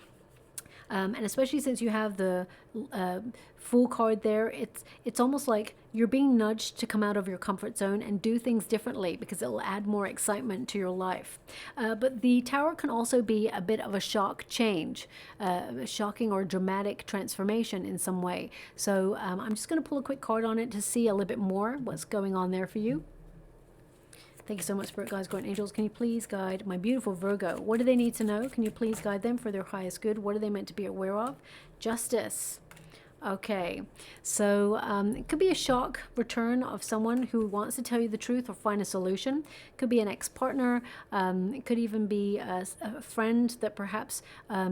And especially since you have the Fool card there, it's almost like you're being nudged to come out of your comfort zone and do things differently, because it will add more excitement to your life. But the Tower can also be a bit of a shock change, a shocking or dramatic transformation in some way. So I'm just going to pull a quick card on it to see a little bit more what's going on there for you. Thank you so much, Spirit Guides, Guardian Angels. Can you please guide my beautiful Virgo? What do they need to know? Can you please guide them for their highest good? What are they meant to be aware of? Justice. Okay, so it could be a shock return of someone who wants to tell you the truth or find a solution. It could be an ex-partner. It could even be a friend that perhaps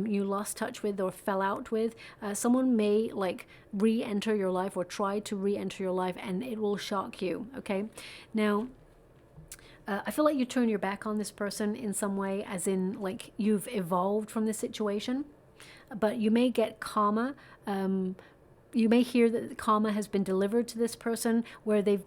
you lost touch with or fell out with. Someone may like re-enter your life or try to re-enter your life, and it will shock you. Okay, now I feel like you turn your back on this person in some way, as in like you've evolved from this situation, but you may get karma. You may hear that karma has been delivered to this person, where they've,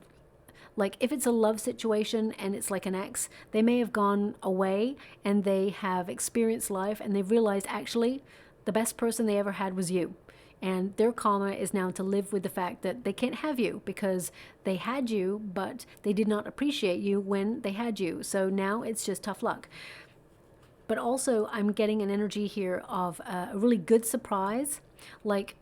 like, if it's a love situation and it's like an ex, they may have gone away and they have experienced life and they've realized actually the best person they ever had was you. And their karma is now to live with the fact that they can't have you because they had you, but they did not appreciate you when they had you. So now it's just tough luck. But also I'm getting an energy here of a really good surprise, like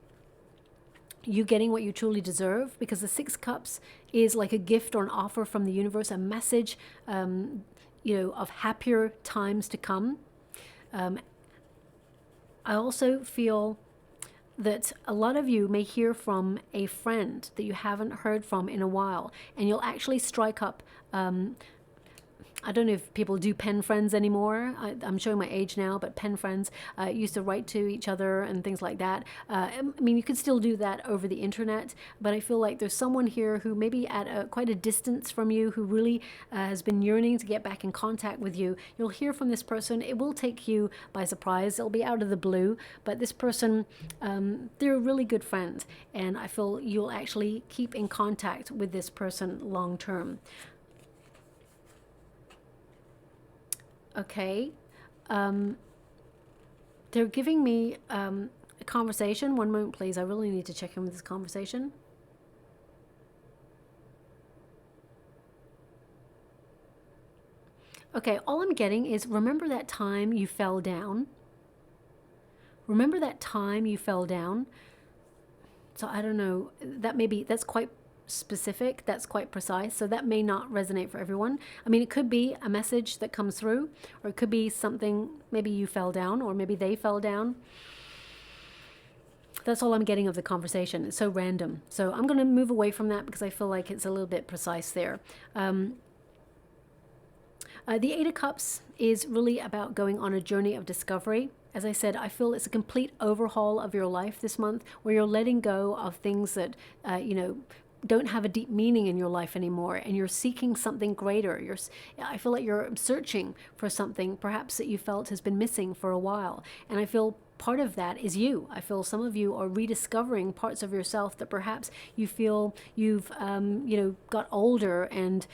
you getting what you truly deserve, because the Six Cups is like a gift or an offer from the universe, a message, you know, of happier times to come. I also feel that a lot of you may hear from a friend that you haven't heard from in a while, and you'll actually strike up I don't know if people do pen friends anymore. I'm showing my age now, but pen friends used to write to each other and things like that. I mean, you could still do that over the internet, but I feel like there's someone here who may be at quite a distance from you, who really has been yearning to get back in contact with you. You'll hear from this person. It will take you by surprise. It'll be out of the blue, but this person, they're a really good friend, and I feel you'll actually keep in contact with this person long term. Okay, they're giving me a conversation. One moment, please. I really need to check in with this conversation. Okay, all I'm getting is, remember that time you fell down? Remember that time you fell down? So I don't know, that's quite specific, that's quite precise, so that may not resonate for everyone. I mean, it could be a message that comes through, or it could be something, maybe you fell down, or maybe they fell down. That's all I'm getting of the conversation. It's so random. So I'm going to move away from that because I feel like it's a little bit precise there. The Eight of Cups is really about going on a journey of discovery. As I said, I feel it's a complete overhaul of your life this month, where you're letting go of things that, you know, don't have a deep meaning in your life anymore, and you're seeking something greater. I feel like you're searching for something perhaps that you felt has been missing for a while, and I feel part of that is you. I feel some of you are rediscovering parts of yourself that perhaps you feel you've you know, got older and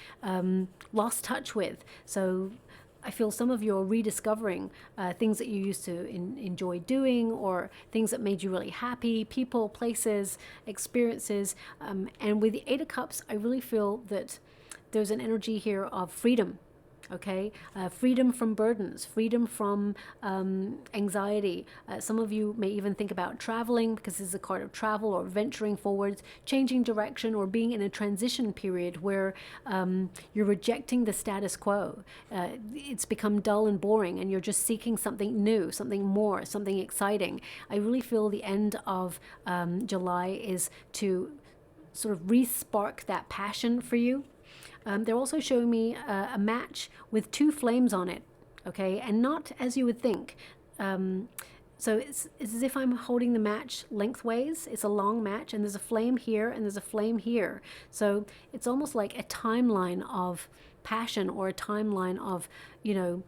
lost touch with. So I feel some of you are rediscovering things that you used to enjoy doing, or things that made you really happy, people, places, experiences. And with the Eight of Cups, I really feel that there's an energy here of freedom. Okay, freedom from burdens, freedom from anxiety. Some of you may even think about traveling, because this is a card of travel, or venturing forwards, changing direction, or being in a transition period where you're rejecting the status quo. It's become dull and boring, and you're just seeking something new, something more, something exciting. I really feel the end of July is to sort of re-spark that passion for you. They're also showing me a match with two flames on it, okay, and not as you would think. So it's as if I'm holding the match lengthways. It's a long match, and there's a flame here, and there's a flame here. So it's almost like a timeline of passion, or a timeline of, you know,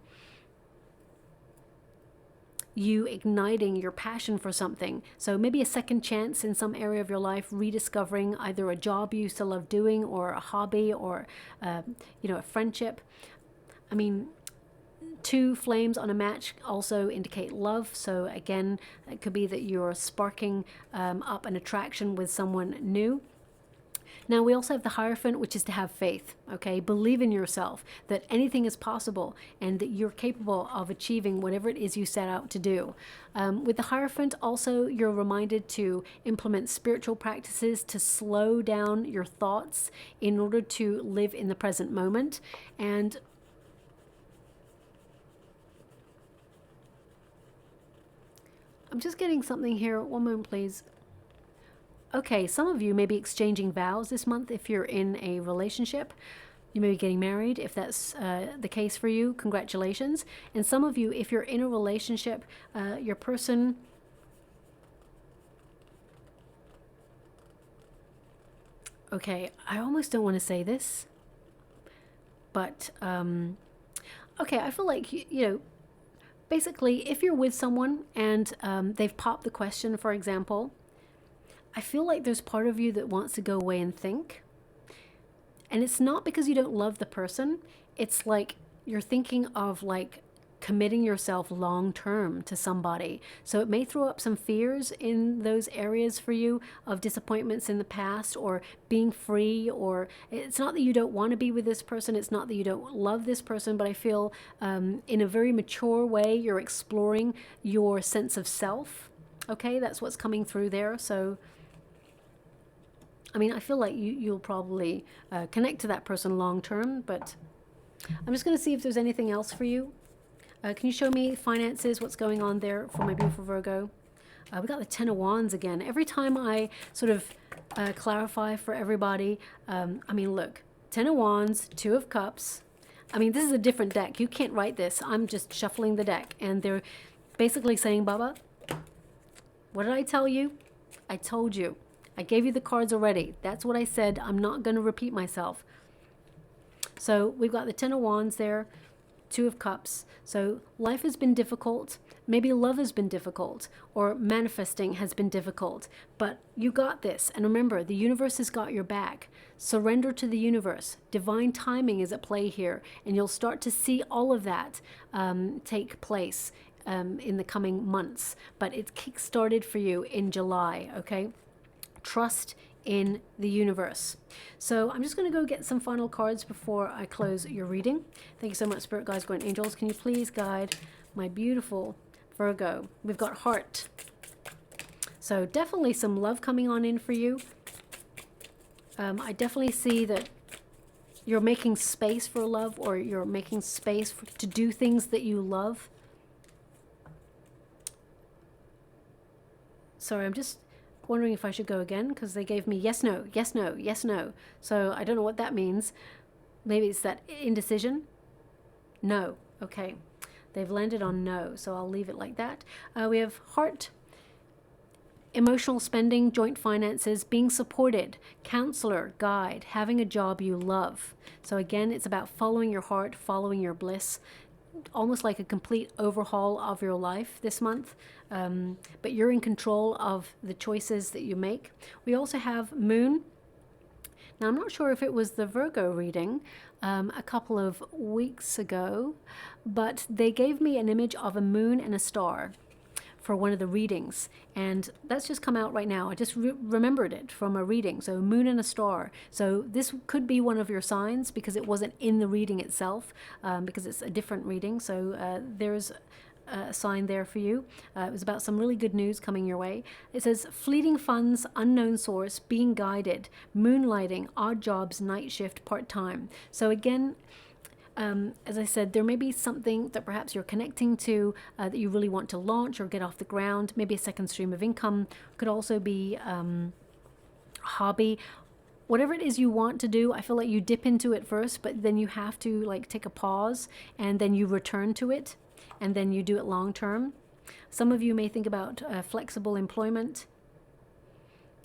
you igniting your passion for something. So maybe a second chance in some area of your life, rediscovering either a job you used to love doing, or a hobby, or you know, a friendship. I mean, Two flames on a match also indicate love. So again, it could be that you're sparking up an attraction with someone new. Now, we also have the Hierophant, which is to have faith, okay? Believe in yourself, that anything is possible and that you're capable of achieving whatever it is you set out to do. With the Hierophant, also, you're reminded to implement spiritual practices to slow down your thoughts in order to live in the present moment. And I'm just getting something here. One moment, please. Okay, some of you may be exchanging vows this month if you're in a relationship. You may be getting married if that's the case for you. Congratulations. And some of you, if you're in a relationship, your person... Okay, I almost don't want to say this, but okay, I feel like, you know, basically, if you're with someone and they've popped the question, for example, I feel like there's part of you that wants to go away and think. And it's not because you don't love the person. It's like you're thinking of like committing yourself long term to somebody. So it may throw up some fears in those areas for you of disappointments in the past or being free. Or it's not that you don't want to be with this person. It's not that you don't love this person. But I feel in a very mature way, you're exploring your sense of self. Okay, that's what's coming through there. So I mean, I feel like you'll probably connect to that person long term, but I'm just going to see if there's anything else for you. Can you show me finances, what's going on there for my beautiful Virgo? We got the Ten of Wands again. Every time I sort of clarify for everybody, I mean, look, Ten of Wands, Two of Cups. I mean, this is a different deck. You can't write this. I'm just shuffling the deck, and they're basically saying, Baba, what did I tell you? I told you. I gave you the cards already. That's what I said. I'm not going to repeat myself. So we've got the Ten of Wands there, Two of Cups. So life has been difficult. Maybe love has been difficult, or manifesting has been difficult. But you got this. And remember, the universe has got your back. Surrender to the universe. Divine timing is at play here. And you'll start to see all of that take place in the coming months. But it's kick-started for you in July, okay? Trust in the universe. So I'm just going to go get some final cards before I close your reading. Thank you so much, Spirit Guides, Guardian Angels. Can you please guide my beautiful Virgo? We've got Heart. So definitely some love coming on in for you. I definitely see that you're making space for love, or you're making space to do things that you love. Sorry, I'm just wondering if I should go again, because they gave me yes, no, yes, no, yes, no. So I don't know what that means. Maybe it's that indecision. No. Okay. They've landed on no, so I'll leave it like that. We have Heart, emotional spending, joint finances, being supported, counselor, guide, having a job you love. So again, it's about following your heart, following your bliss. Almost like a complete overhaul of your life this month, but you're in control of the choices that you make. We also have Moon. Now, I'm not sure if it was the Virgo reading a couple of weeks ago, but they gave me an image of a moon and a star for one of the readings, and that's just come out right now. I just remembered it from a reading. So moon and a star. So this could be one of your signs, because it wasn't in the reading itself, because it's a different reading. So there's a sign there for you. It was about some really good news coming your way. It says fleeting funds, unknown source, being guided, moonlighting, odd jobs, night shift, part-time. So again, as I said, there may be something that perhaps you're connecting to that you really want to launch or get off the ground. Maybe a second stream of income. Could also be a hobby. Whatever it is you want to do, I feel like you dip into it first, but then you have to like take a pause, and then you return to it, and then you do it long term. Some of you may think about flexible employment,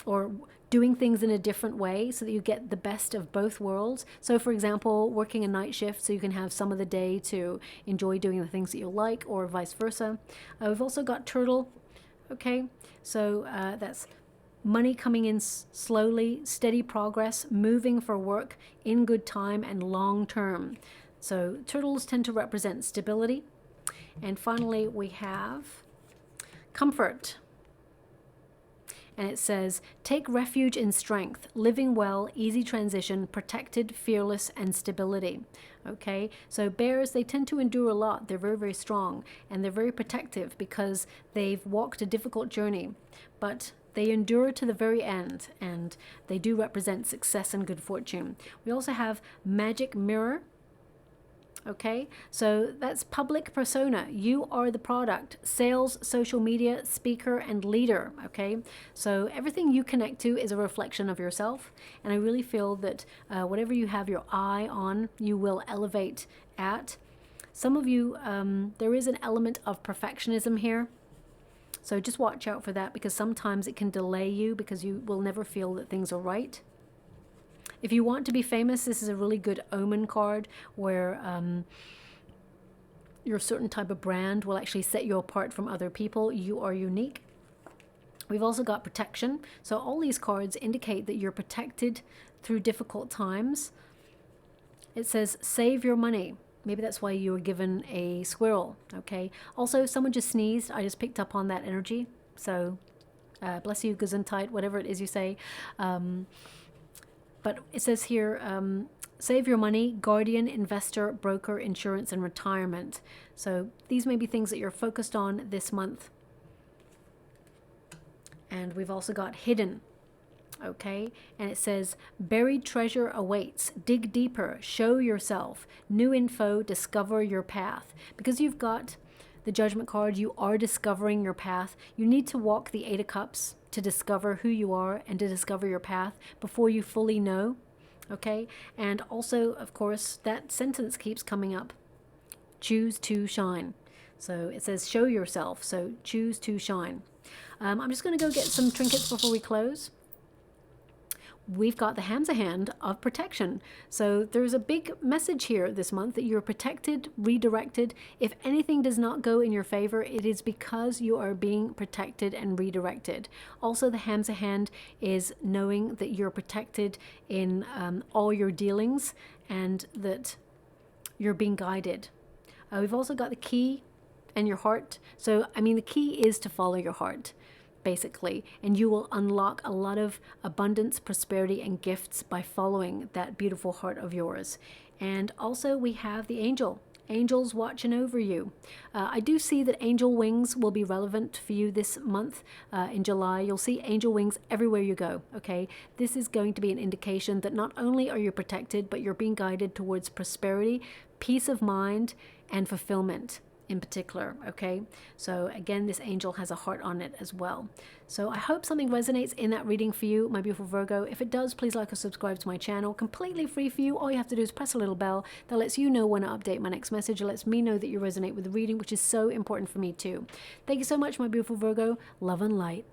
or doing things in a different way so that you get the best of both worlds. So for example, working a night shift so you can have some of the day to enjoy doing the things that you like, or vice versa. We've also got Turtle. Okay, so that's money coming in slowly, steady progress, moving for work in good time and long term. So turtles tend to represent stability. And finally, we have comfort. And it says, take refuge in strength, living well, easy transition, protected, fearless, and stability. Okay, so bears, they tend to endure a lot. They're very, very strong, and they're very protective because they've walked a difficult journey. But they endure to the very end, and they do represent success and good fortune. We also have magic mirror. Okay, so that's public persona. You are the product, sales, social media, speaker, and leader. Okay, so everything you connect to is a reflection of yourself. And I really feel that whatever you have your eye on, you will elevate at. Some of you, there is an element of perfectionism here. So just watch out for that, because sometimes it can delay you because you will never feel that things are right. If you want to be famous, this is a really good omen card where your certain type of brand will actually set you apart from other people. You are unique. We've also got protection. So all these cards indicate that you're protected through difficult times. It says save your money. Maybe that's why you were given a squirrel. Okay. Also, someone just sneezed. I just picked up on that energy. So bless you, Gesundheit, whatever it is you say. But it says here, save your money, guardian, investor, broker, insurance, and retirement. So these may be things that you're focused on this month. And we've also got hidden. Okay, and it says buried treasure awaits. Dig deeper, show yourself. New info, discover your path. Because you've got the Judgment card, you are discovering your path. You need to walk the Eight of Cups to discover who you are and to discover your path before you fully know. Okay, and also, of course, that sentence keeps coming up. Choose to shine. So it says show yourself, so choose to shine. I'm just going to go get some trinkets before we close. We've got the Hamza hand of protection. So there's a big message here this month that you're protected, redirected. If anything does not go in your favor, it is because you are being protected and redirected. Also, the Hamza hand is knowing that you're protected in all your dealings and that you're being guided. We've also got the key and your heart. So, I mean, the key is to follow your heart, basically, and you will unlock a lot of abundance, prosperity, and gifts by following that beautiful heart of yours. And also we have the angel. Angels watching over you. I do see that angel wings will be relevant for you this month. In July, you'll see angel wings everywhere you go. Okay, this is going to be an indication that not only are you protected, but you're being guided towards prosperity, peace of mind, and fulfillment in particular. Okay, so again, this angel has a heart on it as well. So I hope something resonates in that reading for you, my beautiful Virgo. If it does, please like or subscribe to my channel. Completely free for you. All you have to do is press a little bell that lets you know when I update my next message. It lets me know that you resonate with the reading, which is so important for me too. Thank you so much, my beautiful Virgo. Love and light.